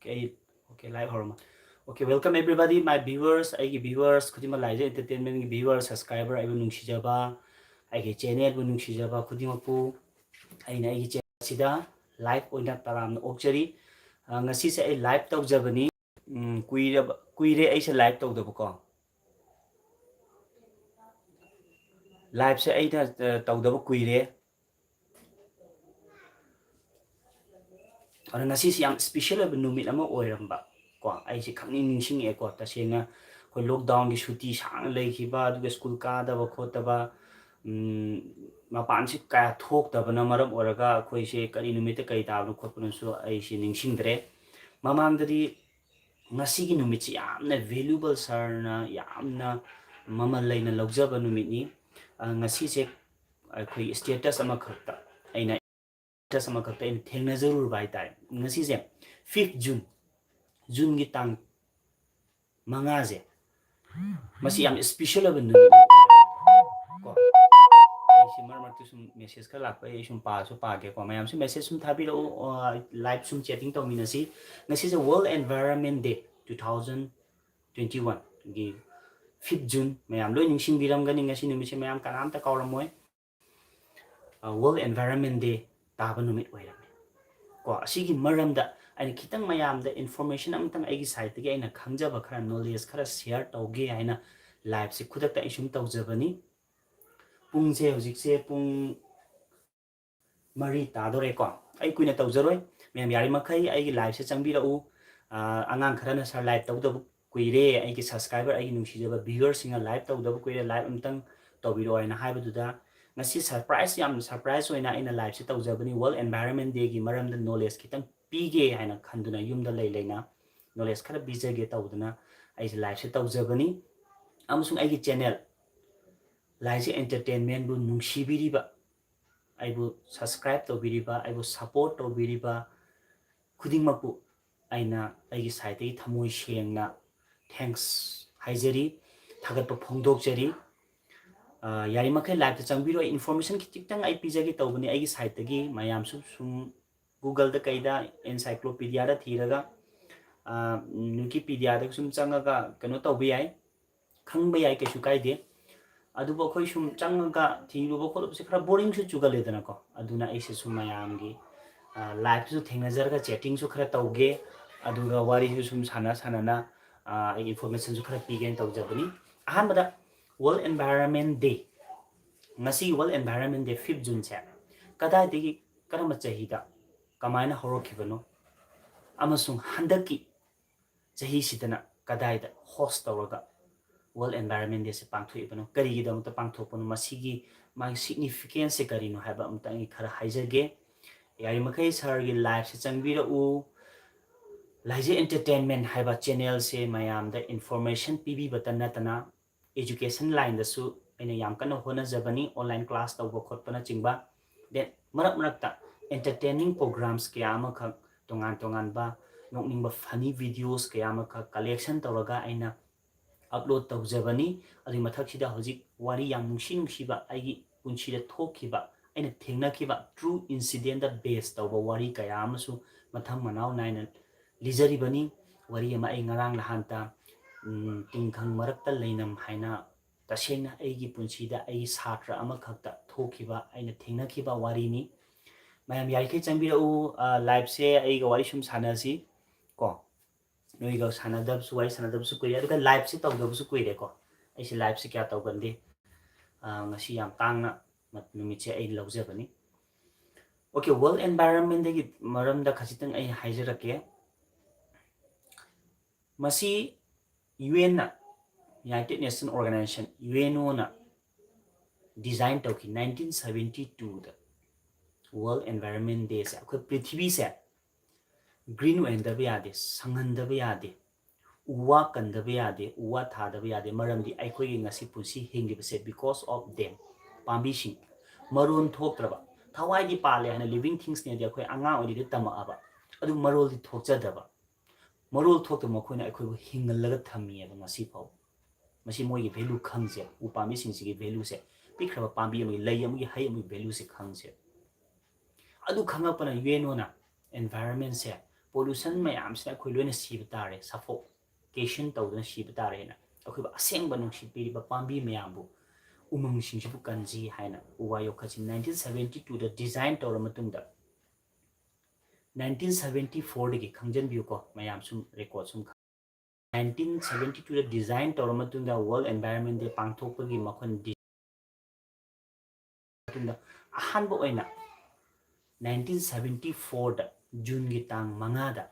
Okay, okay, live hormone. Okay, welcome everybody, my viewers, I viewers, Kudima Live Entertainment viewers, subscriber, I will Nushijaba, I channel will Nushijaba, Kudimapu, I na channel Sida, live on that Taram Okchari, Ngasi say live talk Jabani, Quire Asia live talk the book. Live say I talk the book Quire. Ano ngasi siyang special ba numit ama oiramba ko ai si khangni ningsing e ko ta senga ko lockdown gi shuti sang lei ki ba du school ka da ba kho ta ba ma pan si ka thok ta ba na maram oraga ko se kari numit kai ta bu ko pun su ai si ningsing dre mamang dadi ngasi gi numit si yamna valuable sar na yamna mama leina logja ba numit ni ngasi se ai status ama khakta aina sama kakta in thengna zarur bai tai ngasi je 5th June gi tang manga je masi am special ab nu ko ai si mar tu sum message ka lak pai sum pa so pa ge ko mayam si message sum thabi lo live sum chatting to minasi ngasi je World Environment Day 2021 gi 5th June mayam lo ning sing biram gani ngasi numi se mayam kanam ta kawramoy World Environment Day ta ba numit oira ko asigi maramda aina khitang mayamda information amtang aigi site ge aina khangjaba khara knowledge khara share tawge aina live se khudakta isum tawjabani pungse hojik se pung mari tadore ko ai kuina tawjaroi mem yari makhai aigi live se changbira u angang khara na sar live tawda kuire aigi subscriber aigi nungsijaba viewer singa live tawda kuire live amtang tawbiro aina haibaduda ngasi surprise yam surprise oina ina live se tawjabani World Environment Day gi maramda knowledge khitang pige haina khanduna yumda lei leina knowledge khara bijage tawduna ai live se tawjabani amusung ai channel live se entertainment bu nungsibiriba ai bu subscribe tawbiriba ai bu support tawbiriba khudingmapu aina ai site gi thamoi sengna thanks haijari thagat phongdokjari yari makai live ta changbiro information kitang ai pijagi tawbani ai site tagi mayam sum Google da kaida encyclopedia da thiraga Wikipedia da sum changaga kano tawbi ai khangba ai kesu kaide adubo khoi sum changaga thirubo kholo se khara boring su chugale dana ko aduna ai se sum mayam gi live su thengnajar ga chatting su khara tawge aduga wari su sum sana na ai information su khara pigen tawjabani ahanbada World Environment Day ngasi World Environment Day 5th June se kada digi karama chahida kamaina horokibano amasung handaki chahi sidana kadaida host tawraga World Environment Day se pangthoibano karigi damta pangthopano masigi ma significance se karino haba amtangi khara haijage yari makai sar gi live se changbira u laije entertainment haba channel se mayam da information pibi batana tana education line da su aina yam kana hona jabani online class tawba khotpana chingba de marak entertaining programs ke ama khak tongan ba nokning ba funny videos ke ama khak collection tawraga aina upload tawjabani adi mathak sida hojik wari yam nungsi ba aigi punchi da thokhiba aina thengna khiba true incident da based tawba wari kaya amasu matham manau naina lijari bani wari ama ai ngarang lahanta tingkhang marakta leinam haina tasengna aigi punchida ai satra ama khakta thokhiba aina thengna khiba wari ni mayam yai khai changbira u live se ai ga wari sum sanasi ko noi ga sanadab su wai sanadab su kuire aduga live se tawdab su kuire ko ai se live se kya tawgandi ngasi yam tangna numit se ai lawjabani okay World Environment Day gi maramda khasitang ai haijarake masi UN na United Nations Organization UNO na design tawki 1972 da World Environment Day se akhoi prithvi se green oindaba yade sanghandaba yade uwa kandaba yade uwa thadaba yade maramdi akhoi ngasi punsi hingiba se because of them pambi sing maron thoktraba thawai di pale hana living things ne di akhoi anga odi de tama aba adu marol di thokjadaba marol thokta makhoi akhoi hingalaga thami aba ngasi pau masi moi gi value khangse upami sing si gi value se pikhra pambi ami lei ami hai ami value se khangse adu khanga pana UNO na environment se pollution mayamsina akhoi loina siba tare suffocation tawduna siba tare na akhoi ba asengba nungsi piriba pambi mayambu umang singsibu kanji haina uwa yokhasi 1972 da design tawra matungda 1974 dagi khangjan biu ko mayam sum record sum 1972 da design tawra matungda world environment day pangthokpagi makhon matungda ahanba oina 1974 da June gi tang manga da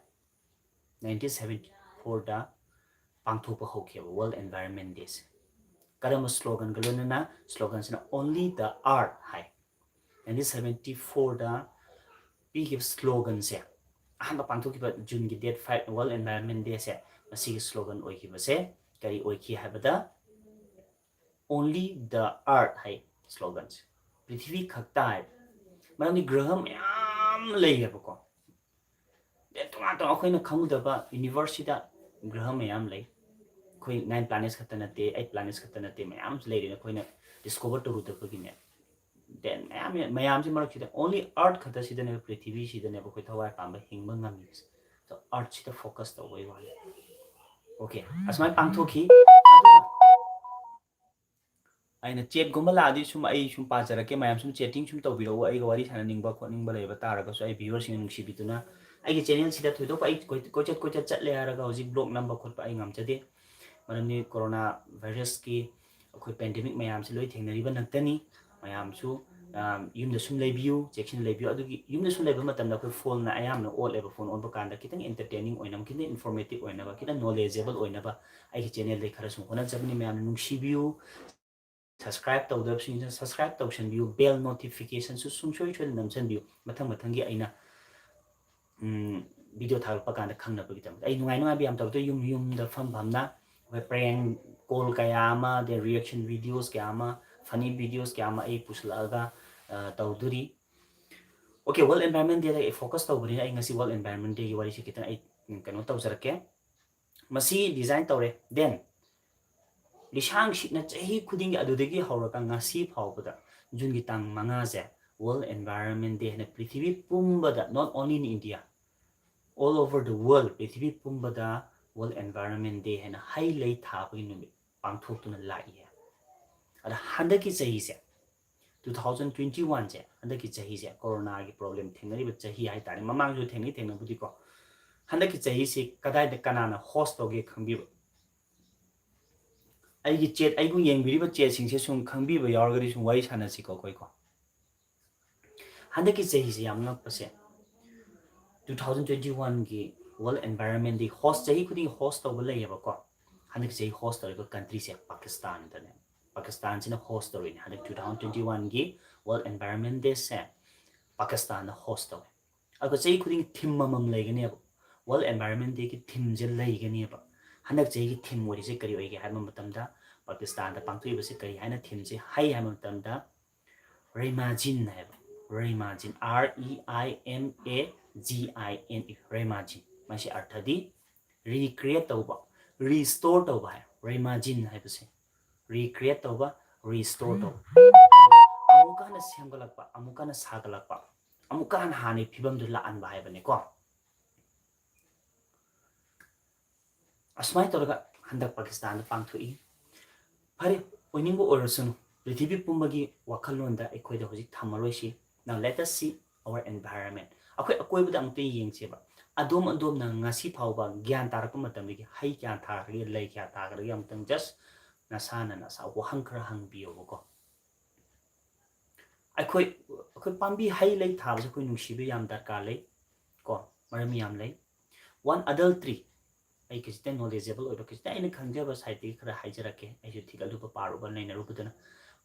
1974 da pangthokpa hokeba world environment day se karama slogan galona slogan sina only the earth hai 1974 da big slogan se ahamba pangthokba June gi date 5 world environment day se masi slogan oikiba se kari oiki habada only the earth hai slogans prithvi khakta hai marami graham yam leiyaba ko de tunga to akoina khangudaba universe da graham yam lei koi 9 planets khatana te 8 planets khatana te mayam leiri na koina discover to ruta pagine then mayam ji marak sida only earth khata sida ne prithvi sida ne ko thawai pamba hingba ngami so earth sida focus to wai wale okay asmai pangthoki aina chat gomba laadi sum ai sum pajarake mayam sum chatting sum tawbiro ai ga wari sana ningba khoningba leba taraga so ai viewers sing nungsi bituna ai ge channel sida thoido ai ko chat le araga hoji blog number khot ai ngam chade manani corona virus ki khoi pandemic mayam si loi thengna riba naktani mayam su yumda sum lebiu chection lebiu adugi yumda sum leba matam na khoi phone na ayam na all eba phone on ba kanda kitang entertaining oinam kitang informative oinaba kitang knowledgeable oinaba ai ge channel de khara sum hona jabni mayam nungsi biu subscribe tawdabsing subscribe tawsan biu bell notification su sum choi choi namchan biu mathang mathangi aina video thal pa kanda khangna ba gitam ai nungai nungai biam tawto yum da pham phamna we prank call kaya ama the reaction videos kaya ama funny videos kaya ama ai puslaga tawduri okay world environment day ai focus tawbri ai ngasi world environment day gi wari si kitan ai kano tawjarake masi design tawre then lisang shitna chahi khuding adudagi hauraka ngasi phawbada jungi tang manga je world environment day na prithvi pumbada not only in India all over the world prithvi pumbada world environment day hena highlight thabi numi pangthok tuna lai ya ada handaki chahi se 2021 je handaki chahi se corona gi problem thengari ba chahi hai tare mamang ju thengna budi ko handaki chahi se kadai de kanana host toge khangbi aigi chat aigu yengbiri chat singse sum khangbi ba yargari sum wai sana si ko koi ko handaki chahi se yam ngak pase 2021 gi world environment day host chahi khuding host to bale yaba ko handaki chahi host to country se Pakistan ta ne Pakistan sina host to in handaki 2021 gi world environment day se Pakistan na host to ago chahi khuding theme mamam laigani world environment day ki theme je laigani ba handak chahi ki theme wori se kari oige ha matamda Pakistan da pangtui ba se kari haina theme je hai ha matamda Reimagine hai Reimagine REIMAGINE Reimagine masi arthadi recreate tauba restore tauba hai Reimagine hai base recreate tauba restore tauba amukana semgalakpa amukana sagalakpa amukana hani phibam du la an ba hai bane ko asmai toraga handak Pakistan da pangthui phare oiningbo orasunu prithvi pumbagi wakhalonda ekhoida hojik thamaroi si now let us see our environment akoi buda amte yengcheba adom na ngasi phawba gyan tarakpa matamgi hai kya tharagi lei kya tagaragi amtang just nasana nasa ko hangkhra hangbiyo ko akoi pambi hai lei thabse koi nungsibe yam darkar lei ko marami yam lei one adult tree ai kisita knowledgeable oiba kisita ina khangjaba saiti khara haijarake ai ju thigal du paru ba naina rubudana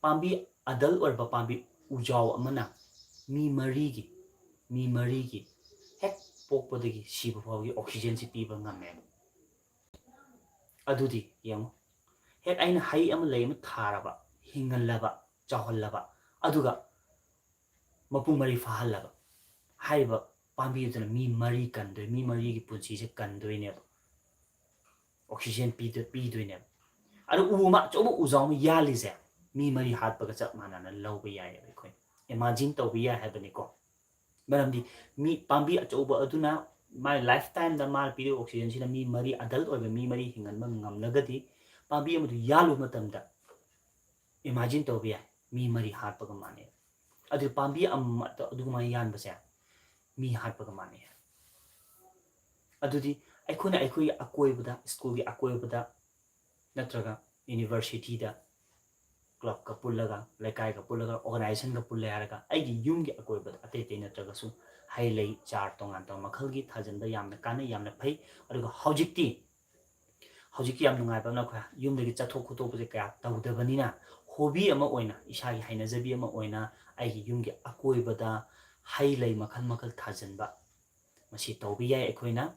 pambi adult orba pambi ujau amana mi marigi hek pokpodagi siba phawgi oxygen si piba ngame adudi yang hek aina hai am leim tharaba hingallaba chahallaba aduga mapung mari fahalaba haiba pambi dana mi mari kandoi mi mari gi punchi se kandoi ne oxygen pidoine adu uma chobu uzaw mi yali se mi mari hat baga chap manana lawba yai khoi imagine to biya habani ko maramdi mi pambi chobu aduna my lifetime da ma piri oxygen sina mi mari adult oiba mi mari hingan ma ngamlagadi pambi amadu yalu matamda imagine to biya mi mari hatpaga mane adu pambi amata adu ma yan basa mi hatpaga mane adudi aikuna aikui akoibada school gi akoibada natraga university da club ka pullaga lekai ka pullaga organization ka pulle haraga aigi yum gi akoibada ate te natraga su hai lei char tongan tong makhal gi thajanba yamna kana yamna phai aduga hojikti yam nungai ba na kha yum de chathok khutok je kya tawdabanina hobby ama oina isa gi haina jabi ama oina aigi yum gi akoibada hai lei makhal makhal thajanba masi tawbi yai ekoina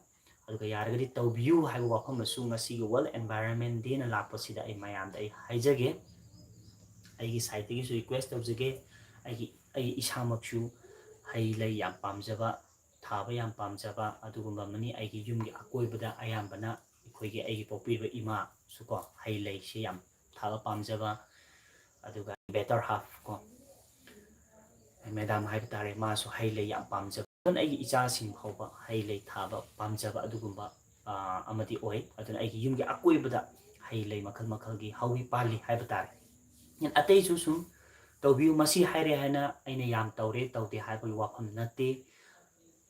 aduga yaragadi tawbiu haiba wafam asu ngasi gi world environment day na lakpasida ai mayam da ai haijage aigi site gi su request tawjage aigi isamaksu hai lei yam pamjaba thaba yam pamjaba adugumba mani aigi yumgi akoibada ayambana ikhoigi aigi popiba ima suko hai lei se yam thaba pamjaba aduga better half ko madam haiba tare ma su hai lei yam pamjaba don aigi icha sing phauba hai lei thaba pamjaba adugumba amati oi aduna aigi yumgi akoibada hai lei makhal makhal gi hawi pali haiba tare yan atei su sum tawbiu masi haire haina aina yam tawre tawde haiba wafam nate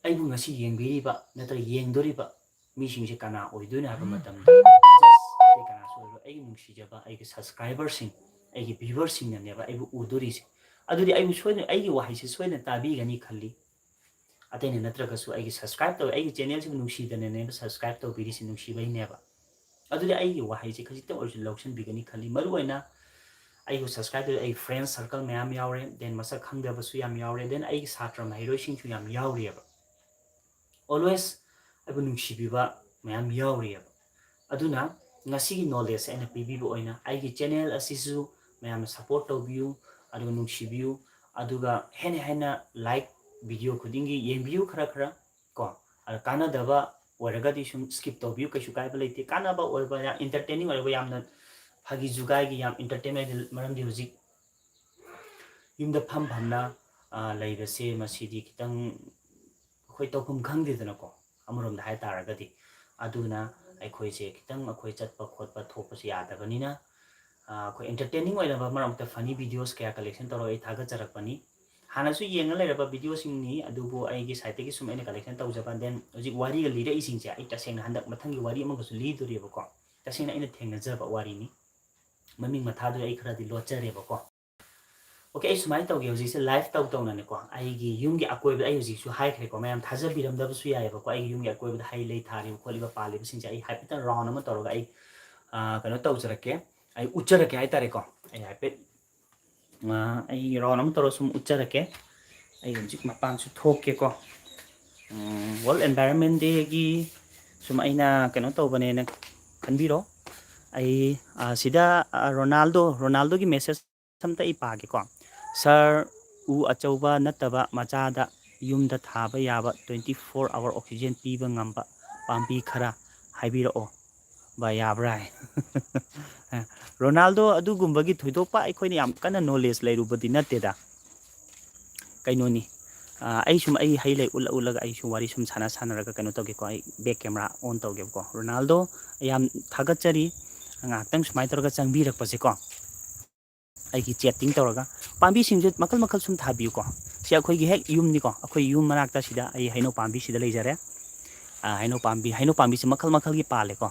aibu ngasi yengbiriba natra yengdoriba misingse kana oiduna haba matam just ate kana so ai nungsijaba ai subscriber sing ai viewers sing ne ba aibu udori se adudi aibu soina ai wahai se soina tabi gani khalli ate ne natra kasu ai subscribe to ai channel se nungsida ne subscribe to biri se nungsibai ne ba adudi ai wahai se khajita orju loction bigani khalli maruina ai subscribe to ai friends circle mayam yaure then masa khangda basu yam yaure then ai satra mairoi sing chu yam yaure ba always abu nungsibiba mayam yauri aduna ngasi knowledge and pibibo oina aigi channel asisu mayam support tobiu adu nungsibiu aduga hene hena like video khudingi yengbiu khara khara ko kana daba waragadi sum skip tobiu kaishu kai balite kana ba orba ya entertaining orba yamna phagi jugai gi yam entertainment maram di hujik yumda pham phamna laibase masidi kitang khoi tawkhum khangdidana ko amurom da hai taragadi aduna akhoi se kitang akhoi chatpa khotpa thoppa se yadabanina akhoi entertaining oina ba maram ta funny videos kaya collection taro ai thaga charakpani hana su yenga lai raba video sing ni adubu ai gi site gi sum ene collection tawjaban den hojik wari ga lira ising se ai taseng handak mathangi wari amang su li duri ba ko taseng ina thengna jaba wari ni maming matha du ai khara di lochare ba ko okay ai sumai tawge hojik se live taw na ne ko ai gi yum gi akoi ba ai hojik su hai khre ko mayam thaja biram da su yai ba ko ai yum gi akoi ba hai lei thari ko li ba pali ba sing se ai happy round ama toroga ai kano taw jarake ai ucharake ai tare ko ai happy ai round ama toro sum ucharake ai hojik mapang su thokke ko world environment day gi sum aina kano taw bane na khanbiro ai sida ronaldo gi message samta I page ko sir u achauba nataba machada yumda thaba yaba 24-hour oxygen piba ngamba pambi khara haibiro ba yabra ronaldo adugumba gi thoidopa aikoini yam kana knowledge leirubadi nateda kainoni ai sum ai hailai ulaga ai sum wari sum sana sana raga kaino toge ko ai back camera on toge ko ronaldo yam thagachari ngaktam sumai torga changbirak pase ko ai ki chatting tawraga pambi singje makal makal sum thabiu ko si akhoi gi hek yum ni ko akhoi yum manakta sida ai haino pambi sida leijare haino pambi se makal makal gi pale ko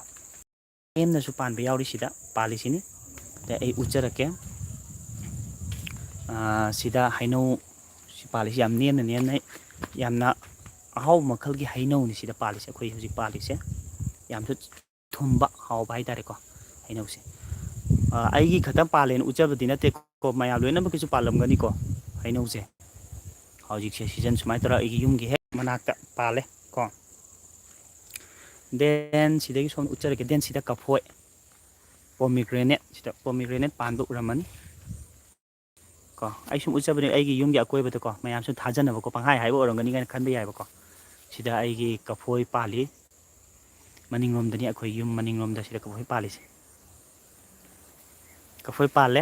em na su pan be yauri sida pali sini te ai ujarake sida haino si pali yam nen nen yamna ahau makal gi haino ni sida pali se akhoi huji pali se yam su thumba hau bai tare ko haino se ai gi khata palen ujabadi na te ko maya loina ba kisu palam gani ko haino se hauji se season sumai tara ai gi yum gi he manakta pale ko then sida gi son ucharake then sida kapoi pomegranate pan bu ramani ko ai sum uchabani ai gi yum gi akoi ba ko mayam su thajana ba ko panghai hai ba orangani gan khan ba yai ba ko sida ai gi kapoi pali maningrom dani akoi yum maningrom da sida kapoi pali se kapoi pale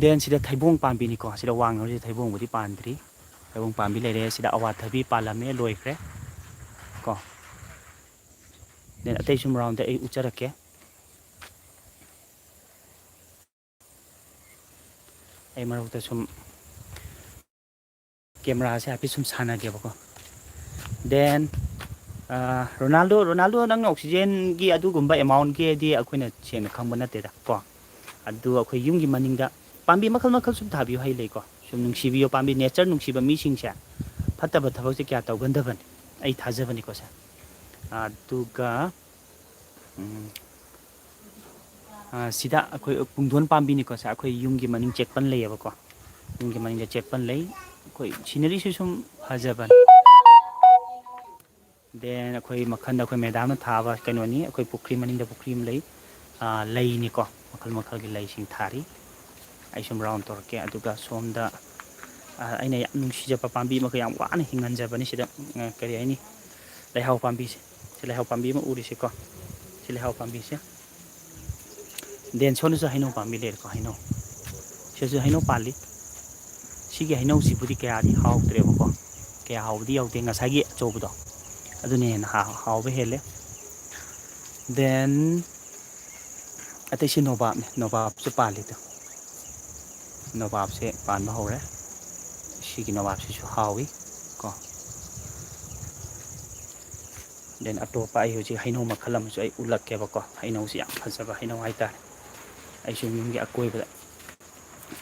then sida thaibong pambi ni ko sida wang ro thaibong budi pandri ꯊꯩꯕꯣꯡ ꯄꯥꯝꯕꯤ ꯂꯩꯔꯦ ꯁꯤꯗ ꯑꯋꯥꯊꯕꯤ ꯄꯥꯜꯂꯝꯃꯦ ꯂꯣꯏꯈ꯭ꯔꯦ ꯀꯣ then ꯑꯇꯩ ꯁꯨꯝ round ꯑꯩ ꯎꯠꯆꯔꯛꯀꯦ ꯑꯩ ꯃꯔꯛꯇ ꯁꯨꯝ ꯀꯦꯃꯦꯔꯥꯁꯦ ꯍꯥꯏꯐꯦꯠ ꯁꯨꯝ ꯁꯥꯟꯅꯒꯦꯕꯀꯣ ꯗꯦꯟ ꯔꯣꯅꯥꯜꯗꯣ ꯅꯪꯅ ꯑꯣꯛꯁꯤꯖꯦꯟꯒꯤ ꯑꯗꯨꯒꯨꯝꯕ ꯑꯦꯃꯥꯎꯟꯒꯤꯗꯤ ꯑꯩꯈꯣꯏꯅ ꯁꯦꯡꯅ ꯈꯪꯕ ꯅꯠꯇꯦꯗ ꯀꯣ ꯑꯗꯨ ꯑꯩꯈꯣꯏ ꯌꯨꯝꯒꯤ ꯃꯅꯤꯡꯗ ꯄꯥꯝꯕꯤ ꯃꯈꯜ ꯃꯈꯜ ꯁꯨꯝ ꯊꯥꯕꯤꯌꯨ ꯍꯩ ꯂꯩꯀꯣ ꯁꯨꯝ ꯅꯨꯡꯁꯤꯕꯤꯌꯨ ꯄꯥꯝꯕꯤ ꯅꯦꯆꯔ ꯅꯨꯡꯁꯤꯕ ꯃꯤꯁꯤꯡꯁꯦ ꯐꯠꯇꯕ ꯊꯕꯛꯁꯦ ꯀꯌꯥ ꯇꯧꯒꯟꯗꯕꯅꯤ ꯑꯩ ꯊꯥꯖꯕꯅꯤꯀꯣ ꯁꯦ ꯑꯗꯨꯒ ꯁꯤꯗ ꯑꯩꯈꯣꯏ ꯄꯨꯡꯗꯣꯟ ꯄꯥꯝꯕꯤꯅꯤꯀꯣ ꯁꯦ ꯑꯩꯈꯣꯏ ꯌꯨꯝꯒꯤ ꯃꯅꯤꯡ ꯆꯦꯠꯄꯟ ꯂꯩꯌꯦꯕꯀꯣ ꯌꯨꯝꯒꯤ ꯃꯅꯤꯡꯗ ꯆꯦꯠꯄꯟ ꯂꯩ ꯑꯩꯈꯣꯏ ꯁꯤꯅꯔꯤꯁꯨ ꯁꯨꯝ ꯐꯖꯕꯅꯤ ꯗꯦꯟ ꯑꯩꯈꯣꯏ ꯃꯈꯟꯗ ꯑꯩꯈꯣꯏ ꯃꯦꯗꯥꯝꯅ ꯊꯥꯕ ꯀꯩꯅꯣꯅꯤ ꯑꯩꯈꯣꯏ ꯄꯨꯈ꯭ꯔꯤ ꯃꯅꯤꯡꯗ ꯄꯨꯈ꯭ꯔꯤ ꯑꯃ ꯂꯩ ꯂꯩꯅꯤꯀꯣ ꯃꯈꯜ ꯃꯈꯜꯒꯤ ꯂꯩꯁꯤꯡ ꯊꯥꯔꯤ ꯑꯩ ꯁꯨꯝ ꯔꯥꯎꯟ ꯇꯧꯔꯛꯀꯦ ꯑꯗꯨꯒ ꯁꯣꯝꯗ ꯑꯩꯅ ꯌꯥꯝ ꯅꯨꯡꯁꯤꯖꯕ ꯄꯥꯝꯕꯤ ꯑꯃꯒ ꯌꯥꯝ ꯋꯥꯅ ꯍꯤꯡꯍꯟꯖꯕꯅꯤ ꯁꯤꯗ ꯀꯔꯤ ꯍꯥꯏꯅꯤ ꯂꯩꯍꯥꯎ ꯄꯥꯝꯕꯤꯁꯦ ꯁꯤ ꯂꯩꯍꯥꯎ ꯄꯥꯝꯕꯤ ꯑꯃ ꯎꯔꯤꯁꯤꯀꯣ ꯁꯤ ꯂꯩꯍꯥꯎ ꯄꯥꯝꯕꯤꯁꯦ ꯗꯦꯟ ꯁꯣꯝꯗꯁꯨ ꯍꯩꯅꯧ ꯄꯥꯝꯕꯤ ꯂꯩꯔꯦꯀꯣ ꯍꯩꯅꯧ ꯁꯤꯁꯨ ꯍꯩꯅꯧ ꯄꯥꯜꯂꯤ ꯁꯤꯒꯤ ꯍꯩꯅꯧꯁꯤꯕꯨꯗꯤ ꯀꯌꯥꯗꯤ ꯍꯥꯎꯇ꯭ꯔꯦꯕꯀꯣ ꯀꯌꯥ ꯍꯥꯎꯕꯗꯤ ꯌꯧꯗꯦ ꯉꯁꯥꯏꯒꯤ ꯑꯆꯧꯕꯗꯣ ꯑꯗꯨꯅ ꯍꯦꯟꯅ ꯍꯥꯎꯕ ꯍꯦꯜꯂꯦ ꯗꯦꯟ ꯑꯇꯩꯁꯤ ꯅꯣꯕꯥꯞꯅꯤ ꯅꯣꯕꯥꯞꯁꯨ ꯄꯥꯜꯂꯤꯗꯣ ꯅꯣꯕꯥꯞꯁꯦ ꯄꯥꯟꯕ ꯍꯧꯔꯦ ꯁꯤꯒꯤ ꯅꯣꯕꯥꯞꯁꯤꯁꯨ ꯍꯥꯎꯋꯤ ꯀꯣ ꯗꯦꯟ ꯑꯇꯣꯞꯄ ꯑꯩ ꯍꯧꯖꯤꯛ ꯍꯩꯅꯧ ꯃꯈꯜ ꯑꯃꯁꯨ ꯑꯩ ꯎꯠꯂꯛꯀꯦꯕꯀꯣ ꯍꯩꯅꯧꯁꯤ ꯌꯥꯝ ꯐꯖꯕ ꯍꯩꯅꯧ ꯍꯥꯏꯇꯥꯔꯦ ꯑꯩꯁꯨ ꯌꯨꯝꯒꯤ ꯑꯀꯣꯏꯕꯗ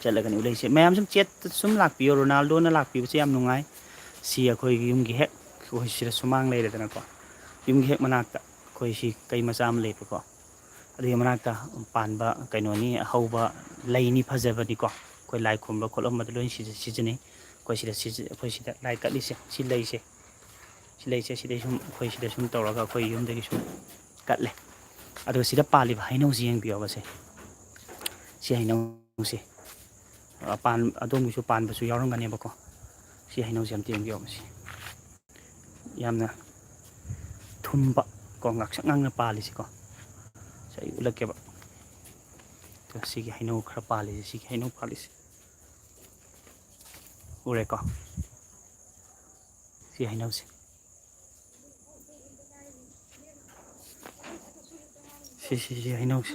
ꯆꯠꯂꯒꯅꯤ ꯎꯠꯂꯛꯏꯁꯦ ꯃꯌꯥꯝ ꯁꯨꯝ ꯆꯦꯠꯇ ꯁꯨꯝ ꯂꯥꯛꯄꯤꯌꯣ ꯔꯣꯅꯥꯜꯗꯣꯅ ꯂꯥꯛꯄꯤꯕꯁꯦ ꯌꯥꯝ ꯅꯨꯡꯉꯥꯏ ꯁꯤ ꯑꯩꯈꯣꯏꯒꯤ ꯌꯨꯝꯒꯤ ꯍꯦꯛ ꯑꯩꯈꯣꯏ ꯁꯤꯗ ꯁꯨꯃꯥꯡ ꯂꯩꯔꯦꯗꯅꯀꯣ ꯌꯨꯝꯒꯤ ꯍꯦꯛ ꯃꯅꯥꯛꯇ ꯑꯩꯈꯣꯏ ꯁꯤ ꯀꯩ ꯃꯆꯥ ꯑꯃ ꯂꯩꯕꯀꯣ ꯑꯗꯨꯒꯤ ꯃꯅꯥꯛꯇ ꯄꯥꯟꯕ ꯀꯩꯅꯣꯅꯤ ꯍꯧꯕ ꯂꯩꯅꯤ ꯐꯖꯕꯅꯤꯀꯣ ꯑꯩꯈꯣꯏ ꯂꯥꯏ ꯈꯨꯔꯨꯝꯕ ꯈꯣꯠꯂꯝꯕꯗ ꯂꯣꯏ ꯁꯤꯖꯤꯟꯅꯩ ꯑꯩꯈꯣꯏ ꯁꯤꯗ ꯂꯥꯏ ꯀꯠꯂꯤꯁꯦ ꯁꯤ ꯂꯩꯁꯦ ꯁꯤ ꯂꯩꯁꯦ ꯁꯤꯗꯩ ꯁꯨꯝ ꯑꯩꯈꯣꯏ ꯁꯤꯗ ꯁꯨꯝ ꯇꯧꯔꯒ ꯑꯩꯈꯣꯏ ꯌꯨꯝꯗꯒꯤ ꯁꯨꯝ ꯀꯠꯂꯦ ꯑꯗꯣ ꯁꯤꯗ ꯄꯥꯜꯂꯤꯕ ꯍꯩꯅꯧꯁꯤ ꯌꯦꯡꯕꯤꯌꯣꯕꯁꯦ ꯁꯤ ꯍꯩꯅꯧꯁꯦ ꯑꯗꯣꯝꯒꯤꯁꯨ ꯄꯥꯟꯕꯁꯨ ꯌꯥꯎꯔꯝꯒꯅꯦꯕꯀꯣ ꯁꯤ ꯍꯩꯅꯧꯁꯦ ꯑꯝꯇ ꯌꯦꯡꯕꯤꯌꯣ ꯃꯁꯤ ꯌꯥꯝꯅ ꯊꯨꯝꯕ ꯀꯣ ꯉꯥꯛꯁꯪ ꯉꯥꯡꯅ ꯄꯥꯜꯂꯤꯁꯤꯀꯣ ꯁꯤ ꯑꯩ ꯎꯠꯂꯛꯀꯦꯕ ꯁꯤꯒꯤ ꯍꯩꯅꯧ ꯈꯔ ꯄꯥꯜꯂꯤꯁꯦ ꯁꯤꯒꯤ ꯍꯩꯅꯧ ꯄꯥꯜꯂꯤꯁꯦ ꯎꯔꯦꯀꯣ ꯁꯤ ꯍꯩꯅꯧꯁꯦ ꯁꯤ ꯍꯩꯅꯧꯁꯦ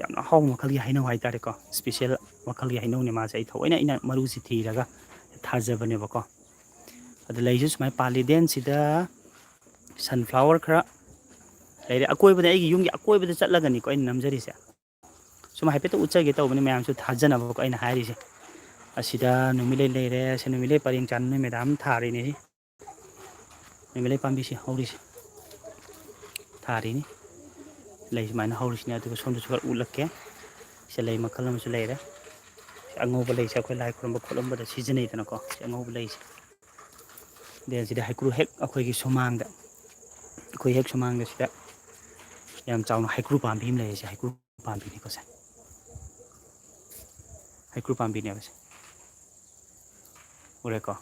ꯌꯥꯝꯅ ꯑꯍꯥꯎꯕ ꯃꯈꯜꯒꯤ ꯍꯩꯅꯧ ꯍꯥꯏꯇꯥꯔꯦꯀꯣ ꯏꯁꯄꯤꯁꯦꯜ ꯃꯈꯜꯒꯤ ꯍꯩꯅꯧꯅꯦ ꯃꯥꯁꯦ ꯑꯩ ꯊꯑꯣꯏꯅ ꯑꯩꯅ ꯃꯔꯨꯁꯤ ꯊꯤꯔꯒ ꯊꯥꯖꯕꯅꯦꯕꯀꯣ ꯑꯗꯨ ꯂꯩꯁꯨ ꯁꯨꯃꯥꯏꯅ ꯄꯥꯜꯂꯤ ꯗꯦꯟ ꯁꯤꯗ ꯁꯟꯐ꯭ꯂꯥꯋꯔ ꯈꯔ ꯂꯩꯔꯦ ꯑꯀꯣꯏꯕꯗ ꯑꯩꯒꯤ ꯌꯨꯝꯒꯤ ꯑꯀꯣꯏꯕꯗ ꯆꯠꯂꯒꯅꯤꯀꯣ ꯑꯩꯅ ꯅꯝꯖꯔꯤꯁꯦ ꯁꯨꯝ ꯍꯥꯏꯐꯦꯠꯇ ꯎꯠꯆꯒꯦ ꯇꯧꯕꯅꯤ ꯃꯌꯥꯝꯁꯨ ꯊꯥꯖꯅꯕꯀꯣ ꯑꯩꯅ ꯍꯥꯏꯔꯤꯁꯦ ꯑꯁꯤꯗ ꯅꯨꯃꯤꯠꯂꯩ ꯂꯩꯔꯦ ꯁꯤ ꯅꯨꯃꯤꯠꯂꯩ ꯄꯔꯦꯡ ꯆꯥꯟꯅ ꯅꯣꯏ ꯃꯦꯗꯥꯝ ꯊꯥꯔꯤꯅꯤ ꯅꯨꯃꯤꯠꯂꯩ ꯄꯥꯝꯕꯤꯁꯦ ꯍꯧꯔꯤꯁꯦ ꯊꯥꯔꯤꯅꯤ ꯂꯩ ꯁꯨꯃꯥꯏꯅ ꯍꯧꯔꯤꯁꯤꯅꯦ ꯑꯗꯨꯒ ꯁꯣꯝꯗꯁꯨ ꯈꯔ ꯎꯠꯂꯛꯀꯦ ꯁꯤ ꯂꯩ ꯃꯈꯜ ꯑꯃꯁꯨ ꯂꯩꯔꯦ ꯁꯤ ꯑꯉꯧꯕ ꯂꯩꯁꯦ ꯑꯩꯈꯣꯏ ꯂꯥꯏ ꯈꯨꯔꯨꯝꯕ ꯈꯣꯠꯂꯝꯕꯗ ꯁꯤꯖꯤꯟꯅꯩꯗꯅꯀꯣ ꯁꯤ ꯑꯉꯧꯕ ꯂꯩꯁꯦ ꯗꯦꯟ ꯁꯤꯗ ꯍꯩꯀ꯭ꯔꯨ ꯍꯦꯛ ꯑꯩꯈꯣꯏꯒꯤ ꯁꯨꯃꯥꯡꯗ ꯑꯩꯈꯣꯏ ꯍꯦꯛ ꯁꯨꯃꯥꯡꯗ ꯁꯤꯗ ꯌꯥꯝ ꯆꯥꯎꯅ ꯍꯩꯀ꯭ꯔꯨ ꯄꯥꯝꯕꯤ ꯑꯃ ꯂꯩꯔꯤꯁꯦ ꯍꯩꯀ꯭ꯔꯨ ꯄꯥꯝꯕꯤꯅꯤꯀꯣ ꯁꯦ ꯍꯩꯀ꯭ꯔꯨ ꯄꯥꯝꯕꯤꯅꯦꯕ ꯁꯦ ꯎꯔꯦꯀꯣ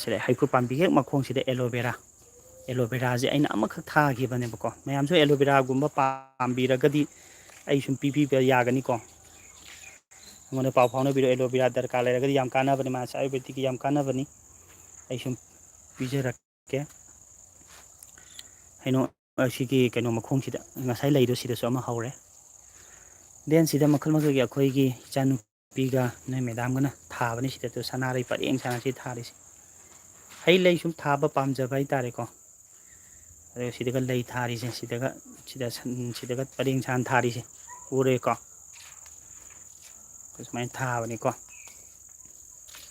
ꯁꯤꯗ ꯍꯩꯀ꯭ꯔꯨ ꯄꯥꯝꯕꯤ ꯍꯦꯛ ꯃꯈꯣꯡꯁꯤꯗ ꯑꯦꯂꯣꯕꯦꯔꯥꯁꯦ ꯑꯩꯅ ꯑꯃꯈꯛ ꯊꯥꯈꯤꯕꯅꯦꯕꯀꯣ ꯃꯌꯥꯝꯁꯨ ꯑꯦꯂꯣꯕꯦꯔꯥꯒꯨꯝꯕ ꯄꯥꯝꯕꯤꯔꯒꯗꯤ ꯑꯩ ꯁꯨꯝ ꯄꯤꯕꯤꯕ ꯌꯥꯒꯅꯤꯀꯣ ꯑꯩꯉꯣꯟꯗ ꯄꯥꯎ ꯐꯥꯎꯅꯕꯤꯔꯛꯑꯣ ꯑꯦꯂꯣꯕꯦꯔꯥ ꯗꯔꯀꯥꯔ ꯂꯩꯔꯒꯗꯤ ꯌꯥꯝ ꯀꯥꯟꯅꯕꯅꯤ ꯃꯥꯁꯦ ꯑꯌꯨꯔꯕꯦꯗꯤꯛꯀꯤ ꯌꯥꯝ ꯀꯥꯟꯅꯕꯅꯤ ꯑꯩ ꯁꯨꯝ ꯄꯤꯖꯔꯛꯀꯦ ꯁꯤꯒꯤ ꯀꯩꯅꯣ ꯃꯈꯣꯡꯁꯤꯗ ꯉꯁꯥꯏ ꯂꯩꯗꯣ ꯁꯤꯗꯁꯨ ꯑꯃ ꯍꯧꯔꯦ ꯗꯦꯟ ꯁꯤꯗ ꯃꯈꯜ ꯃꯈꯜꯒꯤ ꯑꯩꯈꯣꯏꯒꯤ ꯏꯆꯥꯅꯨꯄꯤꯒ ꯅꯣꯏ ꯃꯦꯗꯥꯝꯒꯅ ꯊꯥꯕꯅꯤ ꯁꯤꯗꯁꯨ ꯁꯅꯥꯔꯩ ꯄꯔꯦꯡ ꯁꯥꯅ ꯁꯤ ꯊꯥꯔꯤꯁꯦ ꯍꯩ ꯂꯩ ꯁꯨꯝ ꯊꯥꯕ ꯄꯥꯝꯖꯕ ꯍꯥꯏꯇꯥꯔꯦꯀꯣ ꯑꯗꯨꯒ ꯁꯤꯗꯒ ꯂꯩ ꯊꯥꯔꯤꯁꯦ ꯁꯤꯗꯒ ꯄꯔꯦꯡ ꯁꯥꯅ ꯊꯥꯔꯤꯁꯦ ꯎꯔꯦꯀꯣ ꯁꯨꯃꯥꯏꯅ ꯊꯥꯕꯅꯤꯀꯣ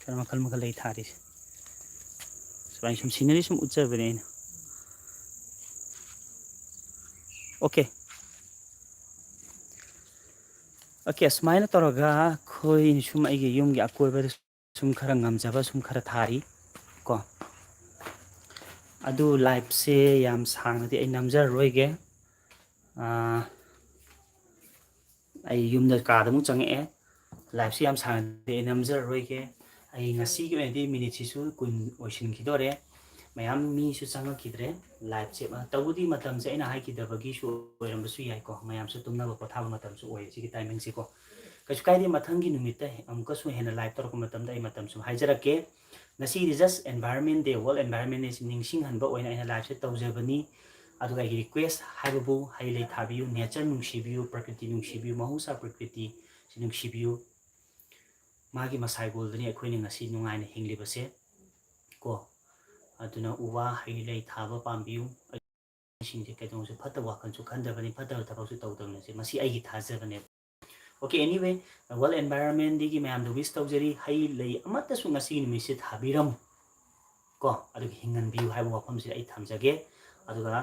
ꯈꯔ ꯃꯈꯜ ꯃꯈꯜ ꯂꯩ ꯊꯥꯔꯤꯁꯦ ꯁꯨꯃꯥꯏꯅ ꯁꯨꯝ ꯁꯤꯅꯔꯤ ꯁꯨꯝ ꯎꯠꯆꯕꯅꯦ ꯑꯩꯅ ꯑꯣꯀꯦ ꯑꯣꯀꯦ ꯑꯁꯨꯃꯥꯏꯅ ꯇꯧꯔꯒ ꯑꯩꯈꯣꯏ ꯁꯨꯝ ꯑꯩꯒꯤ ꯌꯨꯝꯒꯤ ꯑꯀꯣꯏꯕꯗ ꯁꯨꯝ ꯈꯔ ꯉꯝꯖꯕ ꯁꯨꯝ ꯈꯔ ꯊꯥꯔꯤ ꯀꯣ ꯑꯗꯨ ꯂꯥꯏꯐꯁꯦ ꯌꯥꯝ ꯁꯥꯡꯅꯗꯤ ꯑꯩ ꯅꯝꯖꯔꯔꯣꯏꯒꯦ ꯑꯩ ꯌꯨꯝꯗ ꯀꯥꯗ ꯑꯃꯨꯛ ꯆꯪꯉꯛꯑꯦ ꯂꯥꯏꯐꯁꯤ ꯌꯥꯝ ꯁꯥꯡꯅꯗꯤ ꯑꯩ ꯅꯝꯖꯔꯔꯣꯏꯒꯦ ꯑꯩ ꯉꯁꯤꯒꯤ ꯑꯣꯏꯅꯗꯤ ꯃꯤꯅꯤꯠꯁꯤꯁꯨ 10 ꯑꯣꯏꯁꯤꯟꯈꯤꯗꯣꯔꯦ ꯃꯌꯥꯝ ꯃꯤꯁꯨ ꯆꯪꯉꯛꯈꯤꯗ꯭ꯔꯦ ꯂꯥꯏꯐꯁꯦ ꯇꯧꯕꯗꯤ ꯃꯇꯝꯁꯦ ꯑꯩꯅ ꯍꯥꯏꯈꯤꯗꯕꯒꯤꯁꯨ ꯑꯣꯏꯔꯝꯕꯁꯨ ꯌꯥꯏꯀꯣ ꯃꯌꯥꯝꯁꯨ ꯇꯨꯝꯅꯕ ꯄꯣꯊꯥꯕ ꯃꯇꯝꯁꯨ ꯑꯣꯏ ꯁꯤꯒꯤ ꯇꯥꯏꯃꯤꯡꯁꯦꯀꯣ ꯀꯩꯁꯨ ꯀꯥꯏꯗꯦ ꯃꯊꯪꯒꯤ ꯅꯨꯃꯤꯠꯇ ꯑꯃꯨꯛꯀꯁꯨ ꯍꯦꯟꯅ ꯂꯥꯏꯚ ꯇꯧꯔꯛꯄ ꯃꯇꯝꯗ ꯑꯩ ꯃꯇꯝ ꯁꯨꯝ ꯍꯥꯏꯖꯔꯛꯀꯦ ꯉꯁꯤꯗꯤ ꯖꯁ ꯑꯦꯟꯚꯥꯏꯔꯟꯃꯦꯟ ꯗꯦ ꯋꯥꯔꯜ ꯑꯦꯟꯚꯥꯏꯔꯟꯃꯦꯟ ꯗꯦꯁꯤ ꯅꯤꯡꯁꯤꯡꯍꯟꯕ ꯑꯣꯏꯅ ꯑꯩꯅ ꯂꯥꯏꯚꯁꯦ ꯇꯧꯖꯕꯅꯤ ꯑꯗꯨꯒ ꯑꯩꯒꯤ ꯔꯤꯀ꯭ꯋꯦꯁ ꯍꯥꯏꯕꯕꯨ ꯍꯩ ꯂꯩ ꯊꯥꯕꯤꯌꯨ ꯅꯦꯆꯔ ꯅꯨꯡꯁꯤꯕꯤꯌꯨ ꯄ꯭ꯔꯀ꯭ꯔꯤꯇꯤ ꯅꯨꯡꯁꯤꯕꯤꯌꯨ ꯃꯍꯧꯁꯥ ꯄ꯭ꯔꯀ꯭ꯔꯤꯇꯤꯁꯤ ꯅꯨꯡꯁꯤꯕꯤꯌꯨ ꯃꯥꯒꯤ ꯃꯁꯥꯏꯒꯣꯜꯗꯅꯤ ꯑꯩꯈꯣꯏꯅ ꯉꯁꯤ ꯅꯨꯡꯉꯥꯏꯅ ꯍꯤꯡꯂꯤꯕꯁꯦ ꯀꯣ ꯑꯗꯨꯅ ꯎ ꯋꯥ ꯍꯩ ꯂꯩ ꯊꯥꯕ ꯄꯥꯝꯕꯤꯌꯨ ꯁꯤꯡꯁꯦ ꯀꯩꯗꯧꯁꯨ ꯐꯠꯇꯕ ꯋꯥꯈꯜꯁꯨ ꯈꯟꯗꯕꯅꯤ ꯐꯠꯇꯕ ꯊꯕꯛꯁꯨ ꯇꯧꯗꯕꯅꯤ ꯃꯁꯤ ꯑꯩꯒꯤ ꯊꯥꯖꯕꯅꯦꯕ ꯑꯣꯀꯦ ꯑꯦꯅꯤꯋꯦ ꯋꯥꯔꯜ ꯑꯦꯟꯚꯥꯏꯔꯟꯃꯦꯟ ꯗꯦꯒꯤ ꯃꯌꯥꯝꯗ ꯋꯤꯁ ꯇꯧꯖꯔꯤ ꯍꯩ ꯂꯩ ꯑꯃꯠꯇꯁꯨ ꯉꯁꯤꯒꯤ ꯅꯨꯃꯤꯠꯁꯦ ꯊꯥꯕꯤꯔꯝꯃꯨ ꯀꯣ ꯑꯗꯨꯒ ꯍꯤꯡꯍꯟꯕꯤꯌꯨ ꯍꯥꯏꯕ ꯋꯥꯐꯝꯁꯤꯗ ꯑꯩ ꯊꯝꯖꯒꯦ ꯑꯗꯨꯒ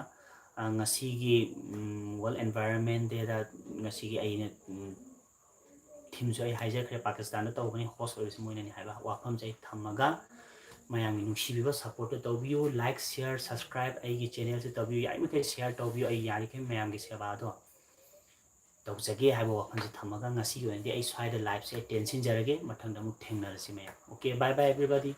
ꯉꯁꯤꯒꯤ ꯋꯥꯔꯜ ꯑꯦꯟꯚꯥꯏꯔꯟꯃꯦꯟ ꯗꯦꯗ ꯉꯁꯤꯒꯤ ꯑꯩꯅ ꯊꯤꯝꯁꯨ ꯑꯩ ꯍꯥꯏꯖꯈ꯭ꯔꯦ ꯄꯥꯀꯤꯁꯇꯥꯟꯗ ꯇꯧꯕꯅꯤ ꯍꯣꯁ ꯑꯣꯏꯕꯁꯤ ꯃꯣꯏꯅꯅꯤ ꯍꯥꯏꯕ ꯋꯥꯐꯝꯁꯦ ꯑꯩ ꯊꯝꯃꯒ ꯃꯌꯥꯝꯒꯤ ꯅꯨꯡꯁꯤꯕꯤꯕ ꯁꯞꯄꯣꯔꯠꯇꯨ ꯇꯧꯕꯤꯌꯨ ꯂꯥꯏꯛ ꯁꯤꯌꯔ ꯁꯕꯁꯀ꯭ꯔꯥꯏꯕ ꯑꯩꯒꯤ ꯆꯦꯅꯦꯜꯁꯦ ꯇꯧꯕꯤꯌꯨ ꯌꯥꯔꯤꯃꯈꯩ ꯁꯤꯌꯔ ꯇꯧꯕꯤꯌꯨ ꯑꯩ ꯌꯥꯔꯤꯈꯩ ꯃꯌꯥꯝꯒꯤ ꯁꯦꯕꯥꯗꯣ ꯇꯧꯖꯒꯦ ꯍꯥꯏꯕ ꯋꯥꯐꯝꯁꯦ ꯊꯝꯃꯒ ꯉꯁꯤꯒꯤ ꯑꯣꯏꯅꯗꯤ ꯑꯩ ꯁ꯭ꯋꯥꯏꯗ ꯂꯥꯏꯚꯁꯦ ꯇꯦꯟꯁꯤꯟꯖꯔꯒꯦ ꯃꯊꯪꯗ ꯑꯃꯨꯛ ꯊꯦꯡꯅꯔꯁꯤ ꯃꯌꯥꯝ ꯑꯣꯀꯦ ꯕꯥꯏ ꯕꯥꯏ ꯑꯦꯕ꯭ꯔꯤꯕꯗꯤ